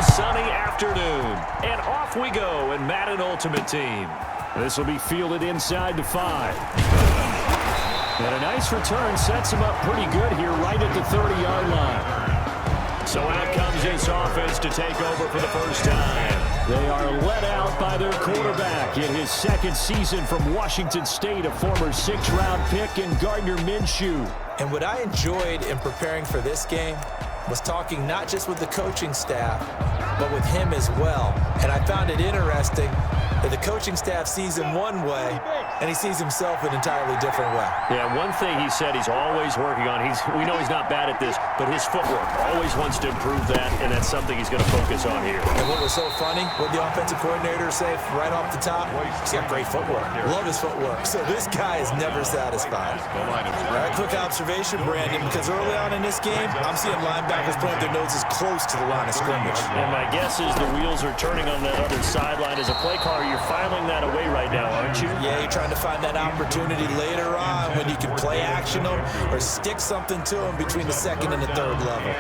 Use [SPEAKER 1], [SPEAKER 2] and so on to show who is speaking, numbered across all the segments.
[SPEAKER 1] sunny afternoon. And off we go in Madden Ultimate Team. This will be fielded inside to 5. And a nice return sets him up pretty good here right at the 30-yard line. So out comes this offense to take over for the first time. They are let out by their quarterback in his second season from Washington State, a former 6th-round pick in Gardner Minshew.
[SPEAKER 2] And what I enjoyed in preparing for this game was talking not just with the coaching staff, but with him as well. And I found it interesting that the coaching staff sees him one way, and he sees himself an entirely different way.
[SPEAKER 1] Yeah, one thing he said he's always working on, we know he's not bad at this, but his footwork, always wants to improve that, and that's something he's going to focus on here.
[SPEAKER 2] And what was so funny, what the offensive coordinator said right off the top, he's got great footwork. Love his footwork. So this guy is never satisfied. Right, quick observation, Brandon, because early on in this game, I'm seeing linebackers putting their noses close to the line of scrimmage.
[SPEAKER 1] And my guess is the wheels are turning on that other sideline. As a play caller, you're filing that away right now, aren't you?
[SPEAKER 2] Yeah, you're trying to find that opportunity later on when you can play action them or stick something to them between the second and the third level.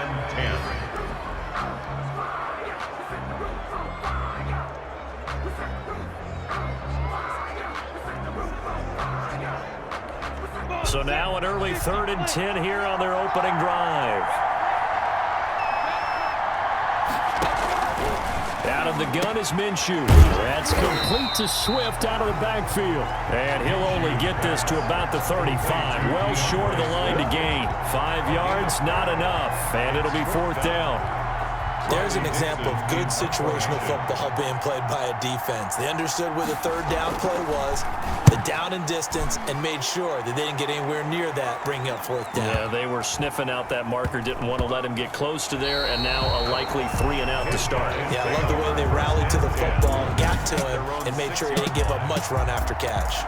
[SPEAKER 1] So now an early 3rd and 10 here on their opening drive. Out of the gun is Minshew. That's complete to Swift out of the backfield. And he'll only get this to about the 35. Well short of the line to gain. 5 yards, not enough. And it'll be 4th down.
[SPEAKER 2] There's an example of good situational football being played by a defense. They understood where the 3rd down play was, the down and distance, and made sure that they didn't get anywhere near that, bringing up 4th down.
[SPEAKER 1] Yeah, they were sniffing out that marker, didn't want to let him get close to there, and now a likely 3 and out to start.
[SPEAKER 2] Yeah, I love the way they rallied to the football, got to him, and made sure he didn't give up much run after catch.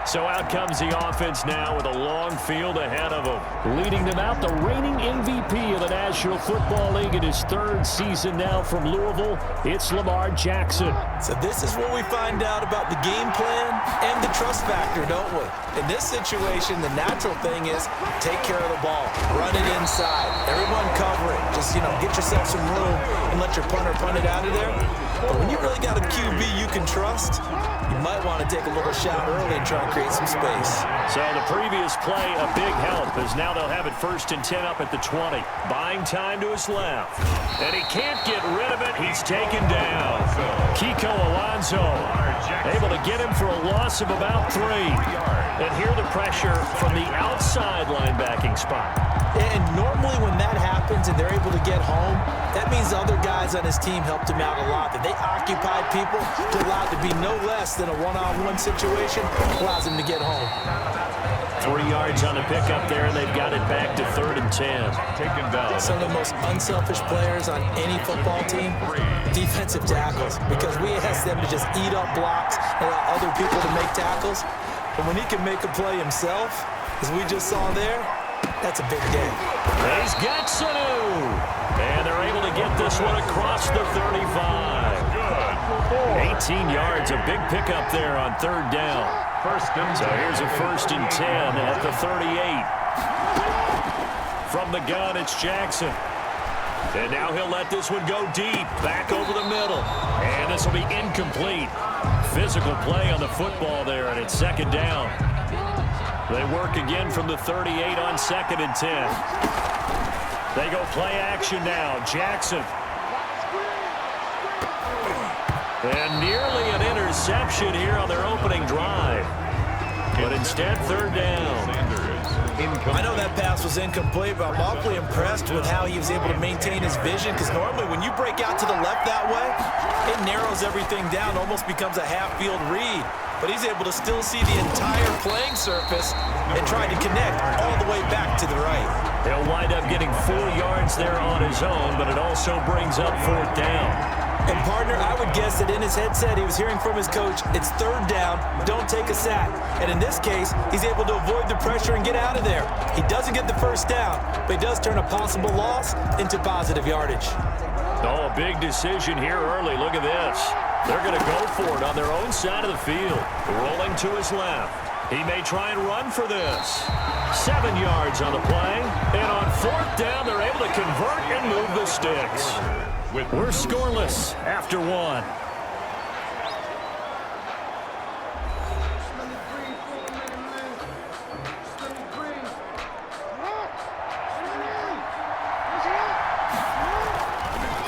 [SPEAKER 1] So out comes the offense now with a long field ahead of him. Leading them out, the reigning MVP of the National Football League in his 3rd season now from Louisville, it's Lamar Jackson.
[SPEAKER 2] So this is where we find out about the game plan and the trust factor, don't we? In this situation, the natural thing is take care of the ball, run it inside, everyone cover it. Just, get yourself some room and let your punter punt it out of there. But when you really got a QB you can trust, you might want to take a little shot early and try and create some space.
[SPEAKER 1] So the previous play, a big help, as now they'll have it 1st and 10 up at the 20. Buying time to his left. And he can't get rid of it. He's taken down. Kiko Alonso able to get him for a loss of about 3. And here the pressure from the outside linebacking spot.
[SPEAKER 2] And normally when that happens and they're able to get home, that means other guys on his team helped him out a lot. That they occupied people to allow it to be no less than a one-on-one situation, allows him to get home.
[SPEAKER 1] 3 yards on the pickup there, and they've got it back to 3rd and 10.
[SPEAKER 2] Some of the most unselfish players on any football team, defensive tackles, because we ask them to just eat up blocks and allow other people to make tackles. But when he can make a play himself, as we just saw there, that's a big day.
[SPEAKER 1] He's got Sanu. And they're able to get this one across the 35. 18 yards, a big pickup there on 3rd down. So here's a 1st and 10 at the 38. From the gun, it's Jackson. And now he'll let this one go deep, back over the middle. And this will be incomplete. Physical play on the football there, and it's 2nd down. They work again from the 38 on 2nd and 10. They go play action now. Jackson. And nearly an interception here on their opening drive. But instead, 3rd down.
[SPEAKER 2] I know that pass was incomplete, but I'm awfully impressed with how he was able to maintain his vision, because normally when you break out to the left that way, it narrows everything down, almost becomes a half-field read. But he's able to still see the entire playing surface and try to connect all the way back to the right.
[SPEAKER 1] He'll wind up getting 4 yards there on his own, but it also brings up 4th down.
[SPEAKER 2] And, partner, I would guess that in his headset he was hearing from his coach, it's 3rd down, don't take a sack. And in this case, he's able to avoid the pressure and get out of there. He doesn't get the 1st down, but he does turn a possible loss into positive yardage.
[SPEAKER 1] Oh, a big decision here early. Look at this. They're going to go for it on their own side of the field. Rolling to his left. He may try and run for this. 7 yards on the play. And on 4th down, they're able to convert and move the sticks. We're scoreless after 1.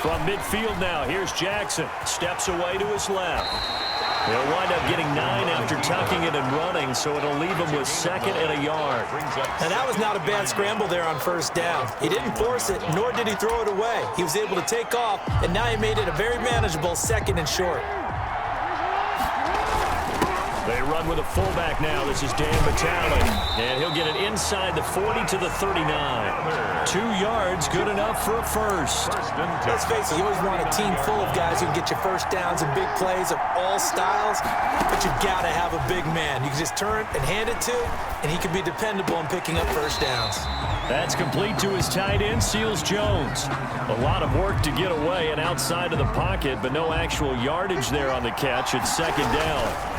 [SPEAKER 1] From midfield now, here's Jackson. Steps away to his left. They'll wind up getting 9 after tucking it and running, so it'll leave him with 2nd and a yard.
[SPEAKER 2] And that was not a bad scramble there on 1st down. He didn't force it, nor did he throw it away. He was able to take off, and now he made it a very manageable 2nd and short.
[SPEAKER 1] They run with a fullback now. This is Dan Batali. And he'll get it inside the 40 to the 39. 2 yards, good enough for a first.
[SPEAKER 2] Let's face it, you always want a team full of guys who can get you first downs and big plays of all styles, but you've got to have a big man. You can just turn and hand it to, and he can be dependable in picking up first downs.
[SPEAKER 1] That's complete to his tight end, Seals Jones. A lot of work to get away and outside of the pocket, but no actual yardage there on the catch. It's 2nd down.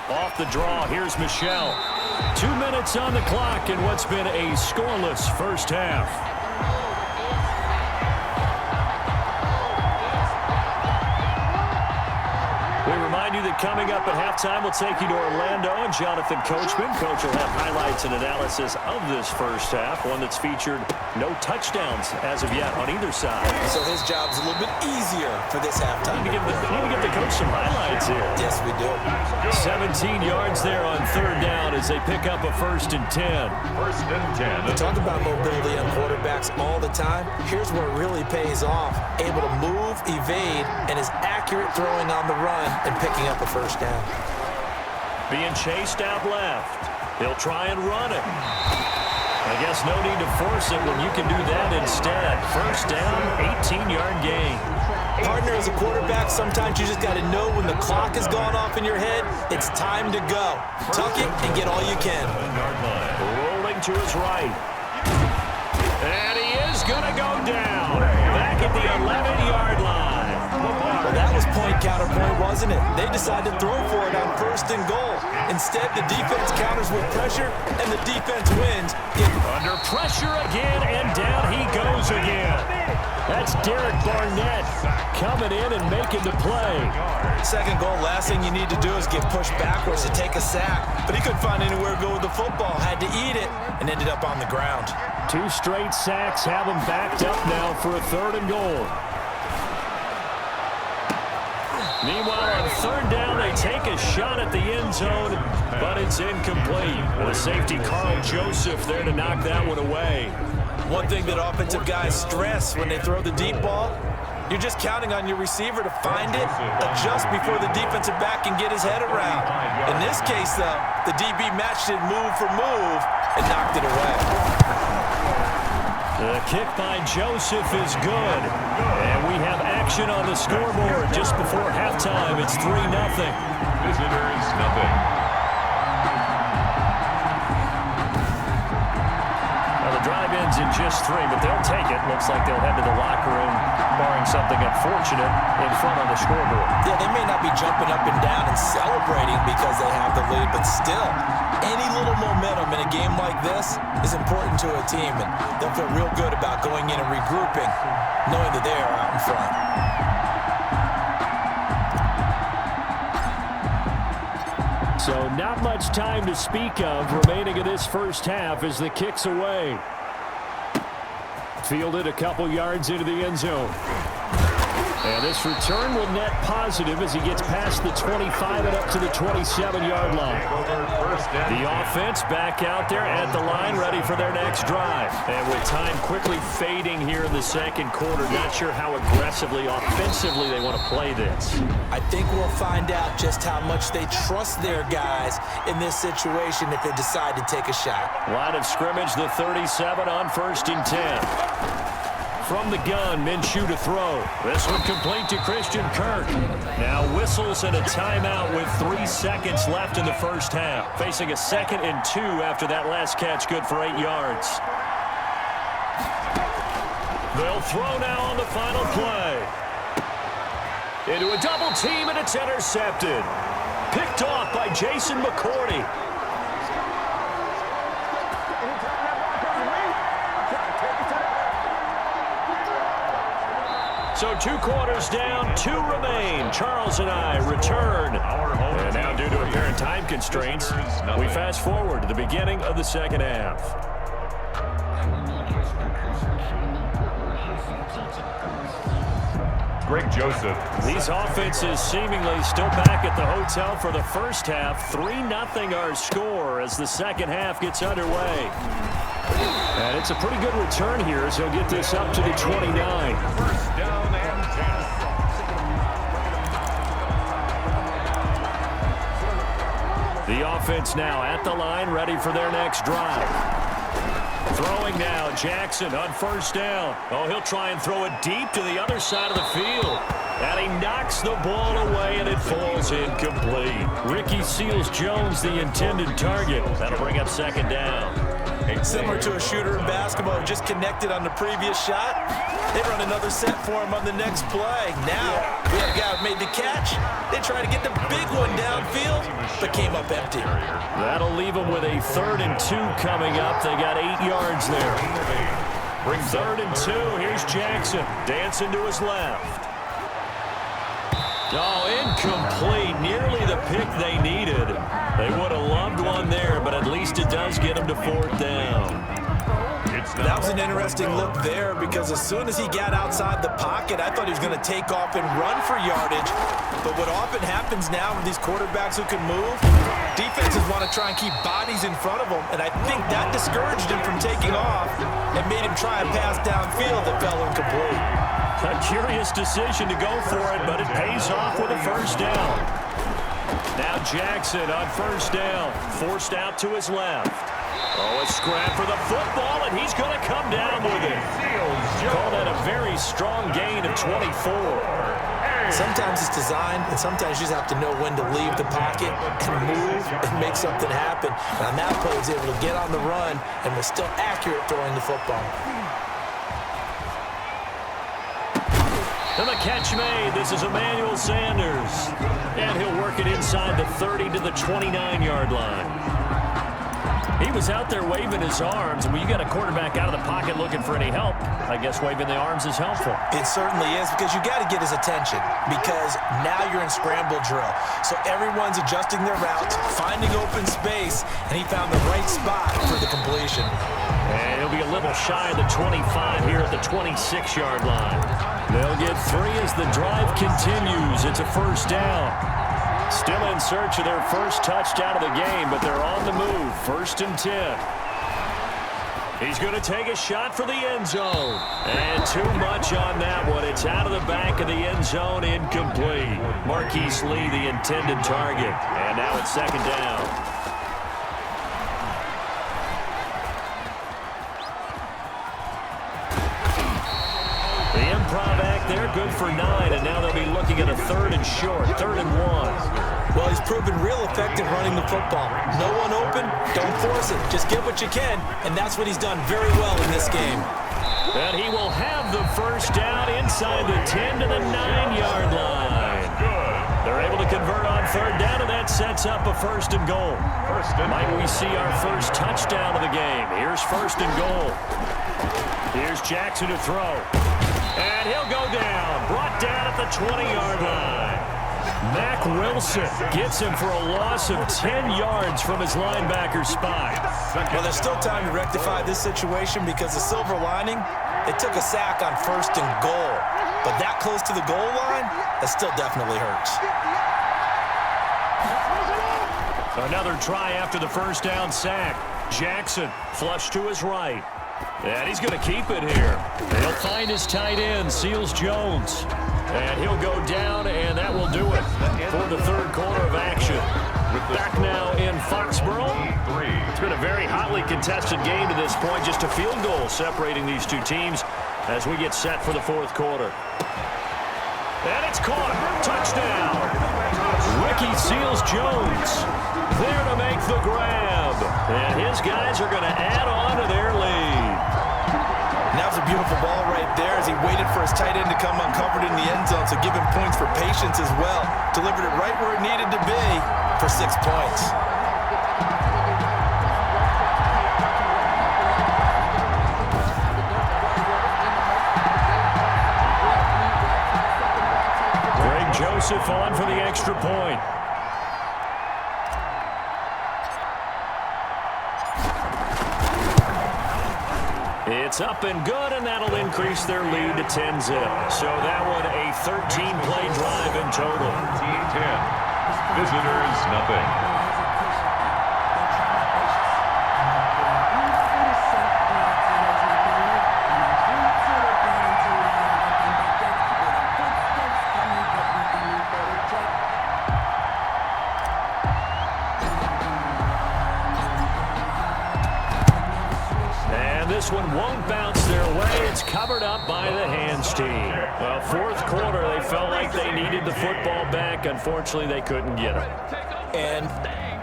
[SPEAKER 1] Off the draw, here's Michelle. 2 minutes on the clock in what's been a scoreless first half. We remind you that coming up at halftime, we'll take you to Orlando and Jonathan Coachman. Coach will have highlights and analysis of this first half, one that's featured no touchdowns as of yet on either side.
[SPEAKER 2] So his job's a little bit easier for this halftime.
[SPEAKER 1] We need to give the coach some highlights here.
[SPEAKER 2] Yes, we do.
[SPEAKER 1] 17 yards there on 3rd down as they pick up a 1st and 10.
[SPEAKER 3] 1st and 10.
[SPEAKER 2] We talk about mobility on quarterbacks all the time. Here's where it really pays off. Able to move, evade, and is accurate throwing on the run and picking up a 1st down.
[SPEAKER 1] Being chased out left. He'll try and run it. I guess no need to force it when you can do that instead. 1st down, 18-yard gain.
[SPEAKER 2] Partner, as a quarterback, sometimes you just got to know when the clock has gone off in your head, it's time to go. Tuck it and get all you can.
[SPEAKER 1] Rolling to his right. And he is going to go down. Back at the 11-yard line.
[SPEAKER 2] Well, that was point counterpoint, wasn't it? They decided to throw for it on 1st and goal. Instead, the defense counters with pressure, and the defense wins.
[SPEAKER 1] Under pressure again, and down he goes again. That's Derek Barnett coming in and making the play.
[SPEAKER 2] 2nd goal, last thing you need to do is get pushed backwards to take a sack. But he couldn't find anywhere to go with the football. Had to eat it and ended up on the ground.
[SPEAKER 1] 2 straight sacks have him backed up now for a 3rd and goal. Meanwhile, on 3rd down, they take a shot at the end zone, but it's incomplete. The safety, Carl Joseph, there to knock that one away.
[SPEAKER 2] One thing that offensive guys stress when they throw the deep ball, you're just counting on your receiver to find it, adjust before the defensive back can get his head around. In this case, though, the DB matched it move for move and knocked it away.
[SPEAKER 1] The kick by Joseph is good. And we have action on the scoreboard just before halftime. It's 3-0.
[SPEAKER 3] Visitors, nothing.
[SPEAKER 1] Well, the drive ends in just 3, but they'll take it. Looks like they'll head to the locker room, barring something unfortunate, in front on the scoreboard.
[SPEAKER 2] Yeah, they may not be jumping up and down and celebrating because they have the lead, but still, any little momentum in a game like this is important to a team, and they'll feel real good about going in and regrouping, knowing that they are out in front.
[SPEAKER 1] So not much time to speak of remaining in this first half as the kick's away. Fielded a couple yards into the end zone. And this return will net positive as he gets past the 25 and up to the 27-yard line. The offense back out there at the line, ready for their next drive. And with time quickly fading here in the 2nd quarter, not sure how aggressively, offensively they want to play this.
[SPEAKER 2] I think we'll find out just how much they trust their guys in this situation if they decide to take a shot.
[SPEAKER 1] Line of scrimmage, the 37 on 1st and 10. From the gun, Minshew to throw. This one complete to Christian Kirk. Now whistles and a timeout with 3 seconds left in the first half. Facing a 2nd and 2 after that last catch, good for 8 yards. They'll throw now on the final play. Into a double team, and it's intercepted. Picked off by Jason McCourty. So 2 quarters down, 2 remain. Charles and I return. And now due to apparent time constraints, we fast forward to the beginning of the second half.
[SPEAKER 3] Greg Joseph.
[SPEAKER 1] These offenses seemingly still back at the hotel for the first half. 3-0 our score as the second half gets underway. And it's a pretty good return here as he'll get this up to the 29.
[SPEAKER 3] First down and 10.
[SPEAKER 1] The offense now at the line, ready for their next drive. Throwing now, Jackson on first down. Oh, he'll try and throw it deep to the other side of the field. And he knocks the ball away, and it falls incomplete. Ricky Seals-Jones, the intended target. That'll bring up second down.
[SPEAKER 2] Similar to a shooter in basketball who just connected on the previous shot. They run another set for him on the next play. Now, we have a guy who made the catch. They try to get the big one downfield, but came up empty.
[SPEAKER 1] That'll leave them with a 3rd and 2 coming up. They got 8 yards there. 3rd and 2. Here's Jackson dancing to his left. Oh, incomplete. Nearly the pick they needed. They would have loved one there, but at least it does get them to 4th down.
[SPEAKER 2] That was an interesting look there because as soon as he got outside the pocket, I thought he was going to take off and run for yardage. But what often happens now with these quarterbacks who can move, defenses want to try and keep bodies in front of them, and I think that discouraged him from taking off and made him try and pass downfield that fell incomplete.
[SPEAKER 1] A curious decision to go for it, but it pays off with a first down. Now Jackson on first down, forced out to his left. Oh, a scrap for the football, and he's going to come down with it. Call that a very strong gain of 24.
[SPEAKER 2] Sometimes it's designed, and sometimes you just have to know when to leave the pocket and move and make something happen. And on that play, he was able to get on the run and was still accurate throwing the football.
[SPEAKER 1] And the catch made. This is Emmanuel Sanders. And he'll work it inside the 30 to the 29-yard line. He was out there waving his arms. When you got a quarterback out of the pocket looking for any help, I guess waving the arms is helpful.
[SPEAKER 2] It certainly is because you got to get his attention because now you're in scramble drill. So everyone's adjusting their routes, finding open space, and he found the right spot for the completion.
[SPEAKER 1] And he'll be a little shy of the 25 here at the 26-yard line. They'll get 3 as the drive continues. It's a first down. Still in search of their first touchdown of the game, but they're on the move. 1st and 10. He's going to take a shot for the end zone. And too much on that one. It's out of the back of the end zone, incomplete. Marquise Lee, the intended target. And now it's second down. The improv act there, good for 9, and now they'll be looking at a 3rd and short, 3rd and 1.
[SPEAKER 2] Well, he's proven real effective running the football. No one open, don't force it. Just get what you can, and that's what he's done very well in this game.
[SPEAKER 1] And he will have the first down inside the 10 to the 9-yard line. They're able to convert on 3rd down, and that sets up a 1st and goal. Might we see our first touchdown of the game? Here's 1st and goal. Here's Jackson to throw. And he'll go down, brought down at the 20-yard line. Mack Wilson gets him for a loss of 10 yards from his linebacker spot.
[SPEAKER 2] Well, there's still time to rectify this situation because the silver lining, they took a sack on 1st and goal. But that close to the goal line, that still definitely hurts.
[SPEAKER 1] Another try after the first down sack. Jackson flush to his right. And he's going to keep it here. He'll find his tight end, Seals-Jones. And he'll go down, and that will do it for the 3rd quarter of action. Back now in Foxborough. It's been a very hotly contested game to this point. Just a field goal separating these two teams as we get set for the 4th quarter. And it's caught. Touchdown. Ricky Seals-Jones there to make the grab. And his guys are going to add on to their lead.
[SPEAKER 2] And that was a beautiful ball right there as he waited for his tight end to come uncovered in the end zone, so give him points for patience as well. Delivered it right where it needed to be for 6 points.
[SPEAKER 1] Joseph on for the extra point. It's up and good, and that'll increase their lead to 10-zip. So that one a 13-play drive in total.
[SPEAKER 3] 10. Visitors, nothing.
[SPEAKER 1] This one won't bounce their way. It's covered up by the hands team. Well, fourth quarter, they felt like they needed the football back. Unfortunately, they couldn't get it.
[SPEAKER 2] And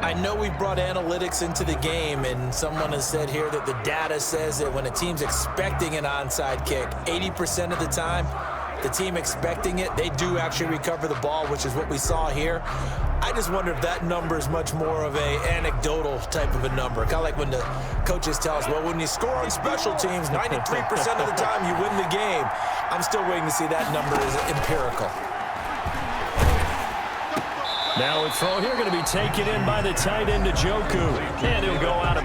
[SPEAKER 2] I know we've brought analytics into the game, and someone has said here that the data says that when a team's expecting an onside kick, 80% of the time, the team expecting it, they do actually recover the ball, which is what we saw here. I just wonder if that number is much more of a anecdotal type of a number. Kind of like when the coaches tell us, well, when you score on special teams, 93% of the time you win the game. I'm still waiting to see that number is empirical.
[SPEAKER 1] Now a throw here going to be taken in by the tight end to Joku. And he'll go out of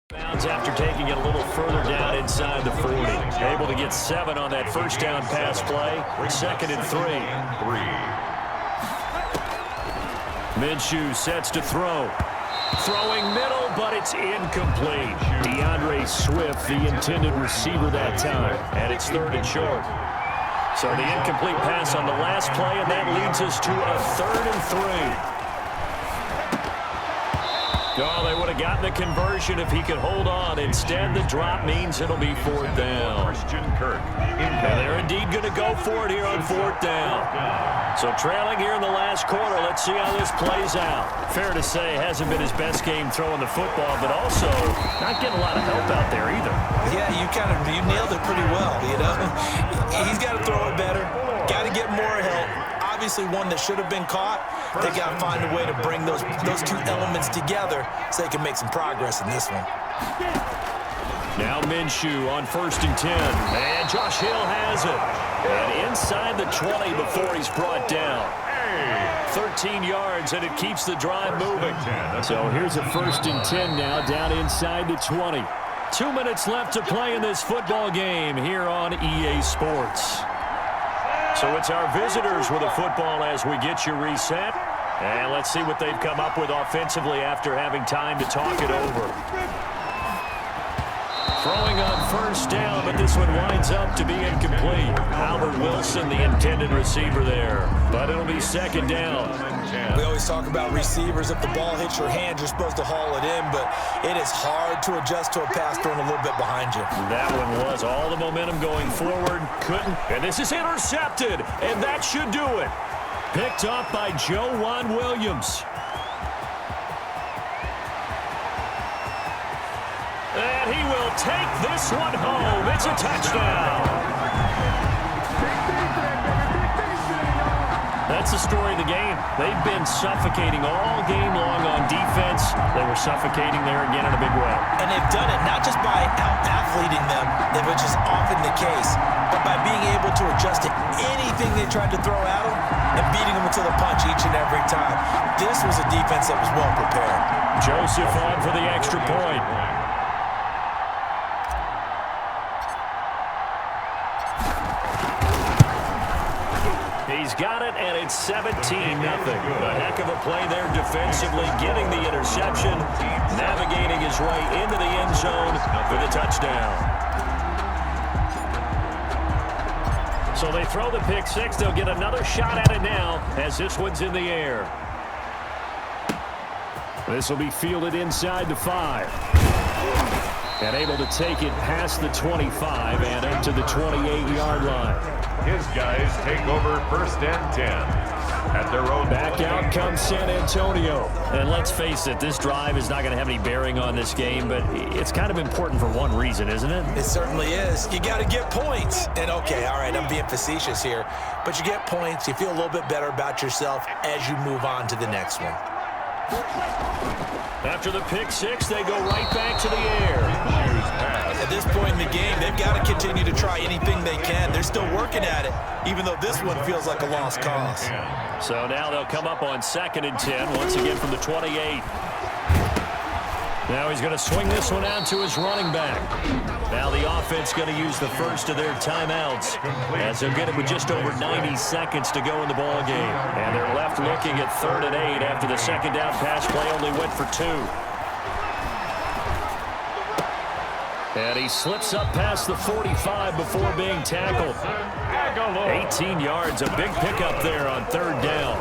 [SPEAKER 1] bounds after taking it a little further down inside the 40. Able to get 7 on that first down pass play. 2nd and 3. Minshew sets to throw. Throwing middle, but it's incomplete. DeAndre Swift, the intended receiver that time. And it's 3rd and short. So the incomplete pass on the last play, and that leads us to a 3rd and 3. Oh, they would have gotten the conversion if he could hold on. Instead, the drop means it'll be 4th down. And they're indeed going to go for it here on 4th down. So trailing here in the last quarter, let's see how this plays out. Fair to say, hasn't been his best game throwing the football, but also not getting a lot of help out there either.
[SPEAKER 2] Yeah, you nailed it pretty well, you know. He's got to throw it better, got to get more help. Obviously one that should have been caught. They got to find a way to bring those two elements together so they can make some progress in this one.
[SPEAKER 1] Now Minshew on 1st and 10. And Josh Hill has it. And inside the 20 before he's brought down. 13 yards, and it keeps the drive moving. So here's a 1st and 10 now down inside the 20. 2 minutes left to play in this football game here on EA Sports. So it's our visitors with a football as we get you reset. And let's see what they've come up with offensively after having time to talk it over. Throwing on 1st down, but this one winds up to be incomplete. Albert Wilson, the intended receiver there. But it'll be 2nd down.
[SPEAKER 2] We always talk about receivers. If the ball hits your hand, you're supposed to haul it in, but it is hard to adjust to a pass thrown a little bit behind you.
[SPEAKER 1] That one was all the momentum going forward. Couldn't. And this is intercepted, and that should do it. Picked off by Joe Williams. And he will take this one home. It's a touchdown. That's the story of the game. They've been suffocating all game long on defense. They were suffocating there again in a big way.
[SPEAKER 2] And they've done it not just by out-athleting them, which is often the case, but by being able to adjust to anything they tried to throw at them and beating them to the punch each and every time. This was a defense that was well prepared.
[SPEAKER 1] Joseph on for the extra point. He's got it, and it's 17-0. A heck of a play there defensively, getting the interception, navigating his way into the end zone for the touchdown. So they throw the pick six. They'll get another shot at it now as this one's in the air. This will be fielded inside the 5. And able to take it past the 25 and up to the 28-yard line.
[SPEAKER 3] His guys take over 1st and 10 at their own.
[SPEAKER 1] Back out comes San Antonio. And let's face it, this drive is not going to have any bearing on this game, but it's kind of important for one reason, isn't it?
[SPEAKER 2] It certainly is. You got to get points. And okay, all right, I'm being facetious here, but you get points. You feel a little bit better about yourself as you move on to the next one.
[SPEAKER 1] After the pick six, they go right back to the air.
[SPEAKER 2] At this point in the game, they've got to continue to try anything they can. They're still working at it, even though this one feels like a lost cause.
[SPEAKER 1] So now they'll come up on 2nd and 10, once again from the 28. Now he's going to swing this one out to his running back. Now the offense going to use the first of their timeouts, as they'll get it with just over 90 seconds to go in the ball game. And they're left looking at 3rd and 8 after the second down pass play only went for 2. And he slips up past the 45 before being tackled. 18 yards, a big pickup there on 3rd down.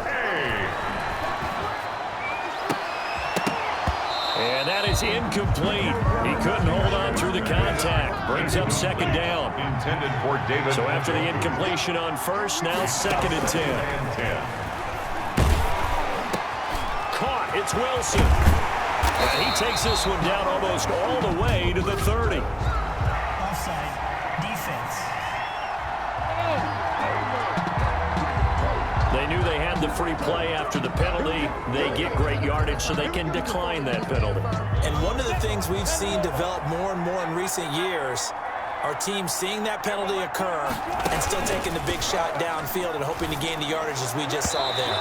[SPEAKER 1] And that is incomplete. He couldn't hold on through the contact. Brings up 2nd down.
[SPEAKER 3] Intended for David.
[SPEAKER 1] So after the incompletion on 1st, now 2nd and 10. Caught. It's Wilson. And he takes this one down almost all the way to the 30.
[SPEAKER 4] Offside. Defense.
[SPEAKER 1] They knew they had the free play after the penalty. They get great yardage, so they can decline that penalty.
[SPEAKER 2] And one of the things we've seen develop more and more in recent years are teams seeing that penalty occur and still taking the big shot downfield and hoping to gain the yardage as we just saw there.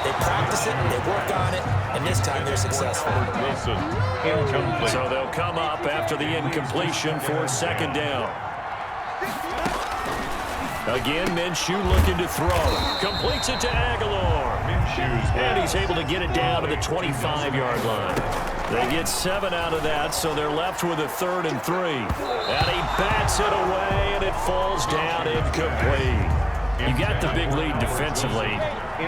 [SPEAKER 2] They practice it, they work on it, and this time they're successful.
[SPEAKER 3] Wilson, incomplete.
[SPEAKER 1] So they'll come up after the incompletion for 2nd down. Again, Minshew looking to throw. Completes it to Aguilar. And he's able to get it down to the 25-yard line. They get 7 out of that, so they're left with a 3rd and 3. And he bats it away, and it falls down incomplete. You got the big lead defensively.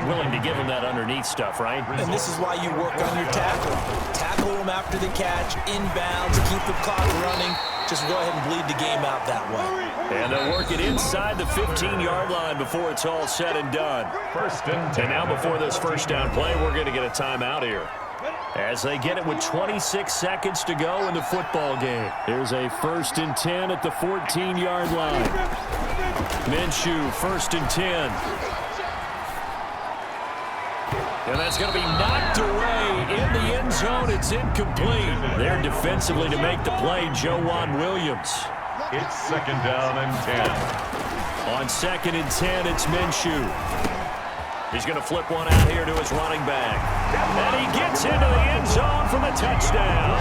[SPEAKER 1] Willing to give them that underneath stuff, right?
[SPEAKER 2] And this is why you work on your tackle. Tackle them after the catch, inbounds, keep the clock running. Just go ahead and bleed the game out that way.
[SPEAKER 1] And they'll work it inside the 15-yard line before it's all said and done.
[SPEAKER 3] 1st and 10.
[SPEAKER 1] And now before this first down play, we're going to get a timeout here, as they get it with 26 seconds to go in the football game. Here's a 1st and 10 at the 14-yard line. Minshew, 1st and 10. And that's going to be knocked away in the end zone. It's incomplete. There defensively to make the play, Joanne Williams.
[SPEAKER 3] It's 2nd down and 10.
[SPEAKER 1] On 2nd and 10, it's Minshew. He's going to flip one out here to his running back. And he gets into the end zone for the touchdown.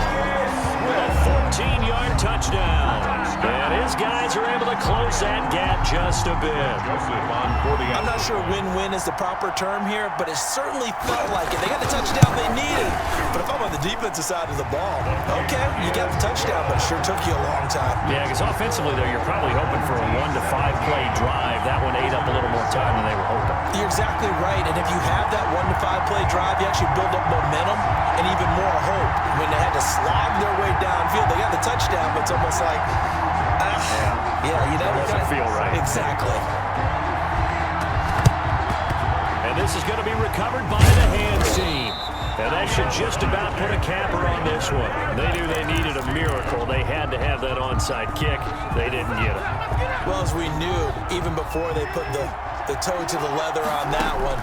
[SPEAKER 1] A 14-yard touchdown. And his guys are able to close that gap just a bit.
[SPEAKER 2] I'm not sure win-win is the proper term here, but it certainly felt like it. They got the touchdown they needed. But if I'm on the defensive side of the ball, okay, you got the touchdown, but it sure took you a long time.
[SPEAKER 1] Yeah, because offensively, though, you're probably hoping for a 1 to 5 play drive. That one ate up a little more time than they were hoping.
[SPEAKER 2] You're exactly right, and if you have that 1 to 5 play drive, you actually build up momentum and even more hope. When they had to slog their way downfield, they got the touchdown, but it's almost like, yeah, you know.
[SPEAKER 1] It doesn't feel right.
[SPEAKER 2] Exactly.
[SPEAKER 1] And this is going to be recovered by the hands team. And that should just about put a capper on this one. They knew they needed a miracle. They had to have that onside kick. They didn't get it.
[SPEAKER 2] Well, as we knew, even before they put the toe to the leather on that one,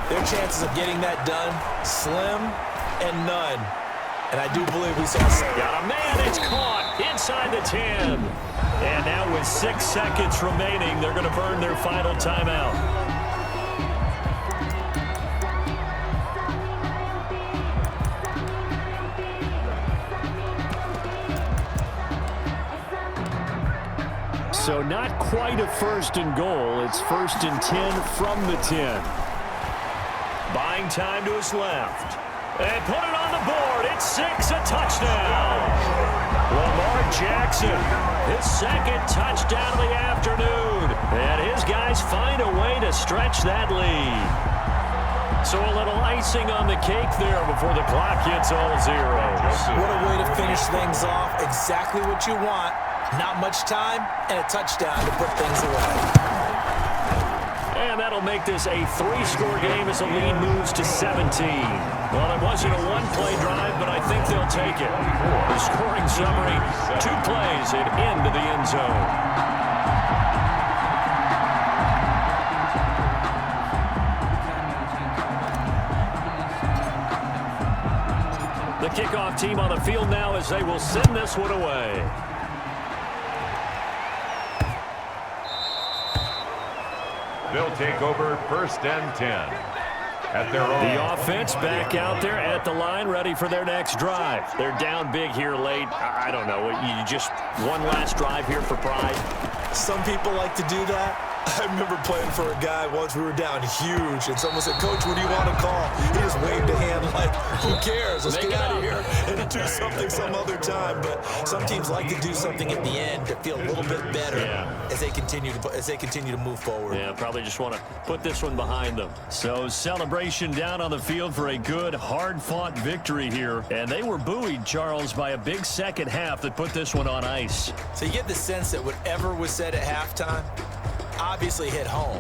[SPEAKER 2] their chances of getting that done, slim and none. And I do believe we saw...
[SPEAKER 1] Got a man, it's caught inside the 10. And now with 6 seconds remaining, they're going to burn their final timeout. So not quite a 1st and goal. It's 1st and 10 from the 10. Buying time to his left. And put it on the board. It's 6, a touchdown. Lamar Jackson, his 2nd touchdown of the afternoon. And his guys find a way to stretch that lead. So a little icing on the cake there before the clock hits all zeros.
[SPEAKER 2] What a way to finish things off. Exactly what you want. Not much time and a touchdown to put things away.
[SPEAKER 1] And that'll make this a 3-score game as the lead moves to 17. Well, it wasn't a 1-play drive, but I think they'll take it. The scoring summary, 2 plays and into the end zone. kickoff team on the field now as they will send this one away.
[SPEAKER 3] They'll take over 1st and 10 at their own.
[SPEAKER 1] The offense back out there at the line, ready for their next drive. They're down big here late. I don't know. You just one last drive here for pride.
[SPEAKER 2] Some people like to do that. I remember playing for a guy once. We were down huge, and someone said, "Coach, what do you want to call?" He just waved a hand like, "Who cares? Let's get out of here and do something some other time." But some teams like to do something at the end to feel a little bit better as they continue to move forward.
[SPEAKER 1] Yeah, probably just want to put this one behind them. So celebration down on the field for a good, hard-fought victory here, and they were buoyed, Charles, by a big second half that put this one on ice.
[SPEAKER 2] So you get the sense that whatever was said at halftime obviously hit home.